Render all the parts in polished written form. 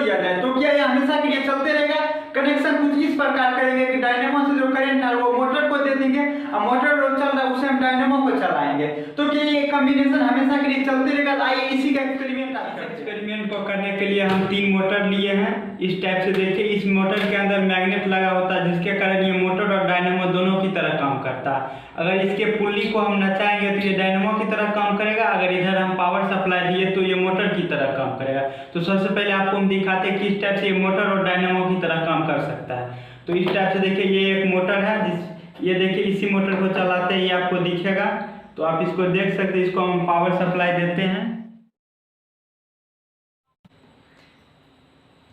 दिया जाए तो क्या ये हमेशा के लिए चलते रहेगा? कनेक्शन कुछ इस प्रकार करेंगे कि डायनेमो से जो करंट है वो मोटर को दे देंगे और मोटर जो चल रहा है उसे हम डायनेमो को चलाएंगे। तो क्या ये कॉम्बिनेशन हमेशा के लिए चलते रहेगा? आइए इसी का एक्सपेरिमेंट को करने के लिए हम 3 मोटर लिए हैं। इस टाइप से देखिए, इस मोटर के अंदर मैग्नेट लगा होता है जिसके कारण ये मोटर और डायनेमो दोनों की तरह काम करता है। अगर इसके पुल्ली को हम नचाएंगे तो ये डायनेमो की तरह काम करेगा, अगर इधर हम पावर सप्लाई दिए तो ये मोटर की तरह काम करेगा। तो सबसे पहले आपको हम दिखाते हैं किस टाइप से ये मोटर और डायनेमो की तरह काम कर सकता है। तो इस टाइप से देखिए, ये एक मोटर है ये देखिए, इसी मोटर को चलाते ही आपको दिखेगा, तो आप इसको देख सकते हैं। इसको हम पावर सप्लाई देते हैं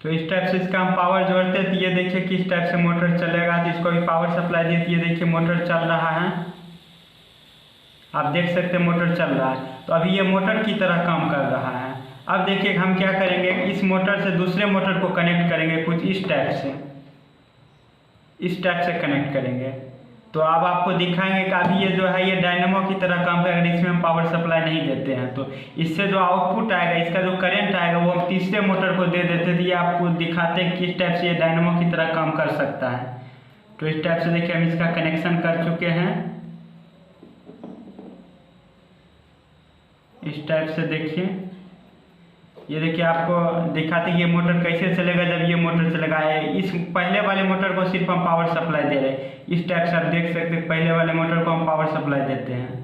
तो इस टाइप से इसका हम पावर जोड़ते हैं तो ये देखिए किस टाइप से मोटर चलेगा। तो इसको भी पावर सप्लाई दी तो ये देखिए मोटर चल रहा है, आप देख सकते हैं मोटर चल रहा है। तो अभी ये मोटर की तरह काम कर रहा है। अब देखिए हम क्या करेंगे, इस मोटर से दूसरे मोटर को कनेक्ट करेंगे कुछ इस टाइप से कनेक्ट करेंगे। तो अब आपको दिखाएंगे कि अभी ये जो है ये डायनेमो की तरह काम करेगा, इसमें हम पावर सप्लाई नहीं देते हैं। तो इससे जो आउटपुट आएगा, इसका जो करंट आएगा वो हम तीसरे मोटर को दे देते थे। ये आपको दिखाते हैं किस टाइप से ये डायनेमो की तरह काम कर सकता है। तो इस टाइप से देखिए हम इसका कनेक्शन कर चुके हैं। इस टाइप से देखिए, ये देखिए आपको दिखाते कि ये मोटर कैसे चलेगा जब ये मोटर चलेगा। इस पहले वाले मोटर को सिर्फ हम पावर सप्लाई दे रहे हैं। इस टाइप से आप देख सकते हैं, पहले वाले मोटर को हम पावर सप्लाई देते हैं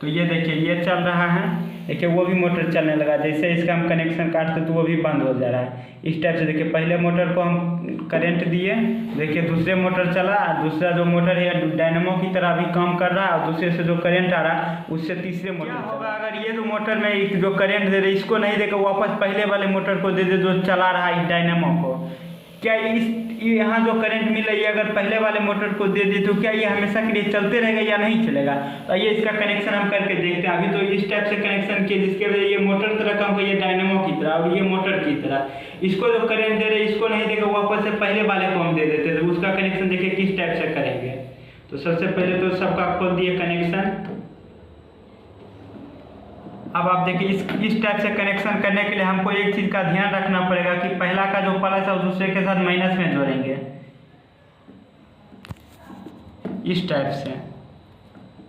तो ये देखिए ये चल रहा है। देखिए वो भी मोटर चलने लगा, जैसे इसका हम कनेक्शन काटते तो वो भी बंद हो जा रहा है। इस टाइप से देखिए, पहले मोटर को हम करंट दिए, देखिए दूसरे मोटर चला, दूसरा जो मोटर है डायनेमो की तरह भी काम कर रहा है और दूसरे से जो करंट आ रहा है उससे तीसरे मोटर होगा। अगर ये जो मोटर में जो करंट दे रहे इसको नहीं देकर वापस पहले वाले मोटर को दे दे जो चला रहा है इस डायनेमो को, क्या यहाँ जो करंट मिल रही है अगर पहले वाले मोटर को दे दी तो क्या ये हमेशा के लिए चलते रहेगा या नहीं चलेगा? तो ये इसका कनेक्शन हम करके देखते हैं। अभी तो इस टाइप से कनेक्शन किए जिसके वजह ये मोटर तरह काम ये डायनेमो की तरह और ये मोटर की तरह। इसको जो करंट दे रहे इसको नहीं देकर वापस से पहले वाले को हम दे देते तो उसका कनेक्शन देखिए किस टाइप से करेंगे। तो सबसे पहले तो सबका खोल दिए कनेक्शन। अब आप देखिए इस टाइप से कनेक्शन करने के लिए हमको एक चीज़ का ध्यान रखना पड़ेगा कि पहला का जो प्लस है वो दूसरे के साथ माइनस में जोड़ेंगे इस टाइप से,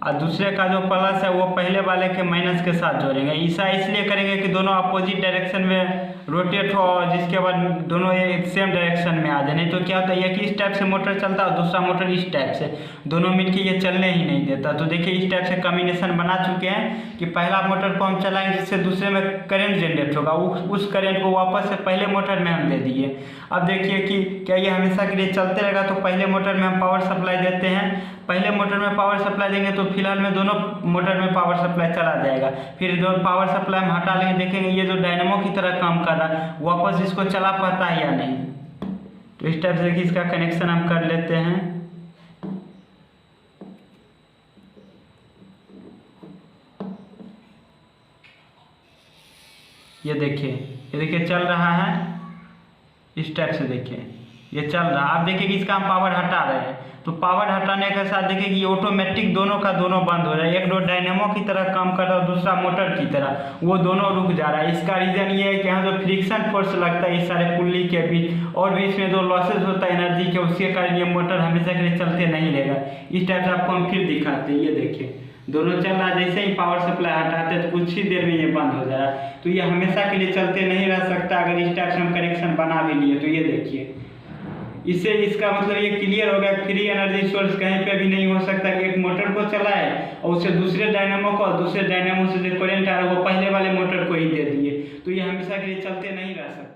और दूसरे का जो प्लस है वो पहले वाले के माइनस के साथ जोड़ेंगे। ऐसा इसलिए करेंगे कि दोनों अपोजिट डायरेक्शन में रोटेट हो और जिसके बाद दोनों एक सेम डायरेक्शन में आ जाए। नहीं तो क्या होता है कि इस टाइप से मोटर चलता है और दूसरा मोटर इस टाइप से, दोनों मिलकर ये चलने ही नहीं देता। तो देखिए इस टाइप से कॉम्बिनेशन बना चुके हैं कि पहला मोटर को हम चलाएंगे जिससे दूसरे में करंट जनरेट होगा, उस करंट को वापस से पहले मोटर में हम दे दिए। अब देखिए कि क्या ये हमेशा के लिए चलते रहेगा। तो पहले मोटर में हम पावर सप्लाई देते हैं, पहले मोटर में पावर सप्लाई देंगे तो फिलहाल में दोनों मोटर में पावर सप्लाई चला जाएगा। फिर जो पावर सप्लाई हम हटा लेंगे, देखेंगे ये जो डायनेमो की तरह काम कर रहा है वापस इसको चला पाता है या नहीं। तो इस टाइप से इसका कनेक्शन हम कर लेते हैं। ये देखिए चल रहा है इस टाइप से, देखिए ये चल रहा है। आप देखिए कि इसका हम पावर हटा रहे हैं तो पावर हटाने के साथ देखिए कि ऑटोमेटिक दोनों का दोनों बंद हो रहा है। एक दो डायनेमो की तरह काम कर रहा है और दूसरा मोटर की तरह, वो दोनों रुक जा रहा है। इसका रीज़न ये है कि यहाँ जो फ्रिक्शन फोर्स लगता है इस सारे पुल्ली के बीच और भी इसमें जो लॉसेज होता है एनर्जी के, उसके कारण ये मोटर हमेशा के लिए चलते नहीं रहेगा। इस टाइप से आपको हम फिर दिखाते हैं। ये देखिए दोनों चल रहा है, जैसे ही पावर सप्लाई हटाते हैं तो कुछ ही देर में ये बंद हो जा रहा है। तो ये हमेशा के लिए चलते नहीं रह सकता अगर इस टाइप से हम कनेक्शन बना भी लिए। तो ये देखिए इससे इसका मतलब ये क्लियर हो गया, फ्री एनर्जी सोर्स कहीं पे भी नहीं हो सकता कि एक मोटर को चलाए और उससे दूसरे डायनेमो को और दूसरे डायनेमो से जो करंट आ रहा है वो पहले वाले मोटर को ही दे दिए। तो ये हमेशा के लिए चलते नहीं रह सकता।